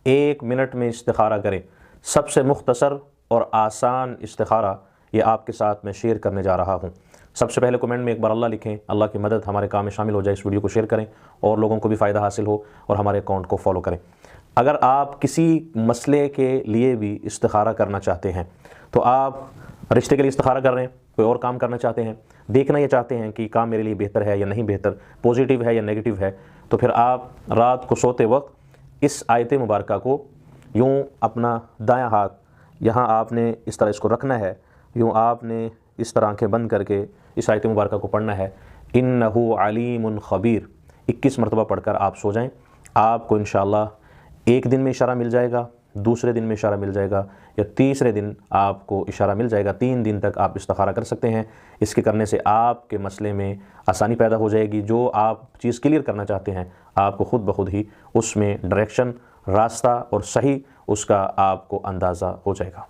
1 minute میں استخارہ کریں۔ سب سے مختصر اور آسان استخارہ یہ آپ کے ساتھ میں شیئر کرنے جا رہا ہوں۔ سب سے پہلے کمنٹ میں ایک بار اللہ لکھیں، اللہ کی مدد ہمارے کام میں شامل ہو جائے۔ اس ویڈیو کو شیئر کریں اور لوگوں کو بھی فائدہ حاصل ہو، اور ہمارے اکاؤنٹ کو فالو کریں۔ اگر آپ کسی مسئلے کے لیے بھی استخارہ کرنا چاہتے ہیں، تو آپ رشتے کے لیے استخارہ کر رہے ہیں، کوئی اور کام کرنا چاہتے ہیں، دیکھنا یہ چاہتے ہیں کہ کام میرے لیے بہتر ہے یا نہیں بہتر، پوزیٹیو ہے یا نیگیٹو ہے، تو پھر آپ رات کو سوتے وقت اس آیت مبارکہ کو یوں اپنا دایاں ہاتھ یہاں آپ نے اس طرح اس کو رکھنا ہے، یوں آپ نے اس طرح آنکھیں بند کر کے اس آیت مبارکہ کو پڑھنا ہے، انہ علیم خبیر، 21 مرتبہ پڑھ کر آپ سو جائیں۔ آپ کو انشاءاللہ ایک دن میں اشارہ مل جائے گا، دوسرے دن میں اشارہ مل جائے گا، یا تیسرے دن آپ کو اشارہ مل جائے گا۔ 3 دن تک آپ استخارہ کر سکتے ہیں۔ اس کے کرنے سے آپ کے مسئلے میں آسانی پیدا ہو جائے گی۔ جو آپ چیز کلیئر کرنا چاہتے ہیں، آپ کو خود بخود ہی اس میں ڈائریکشن، راستہ اور صحیح اس کا آپ کو اندازہ ہو جائے گا۔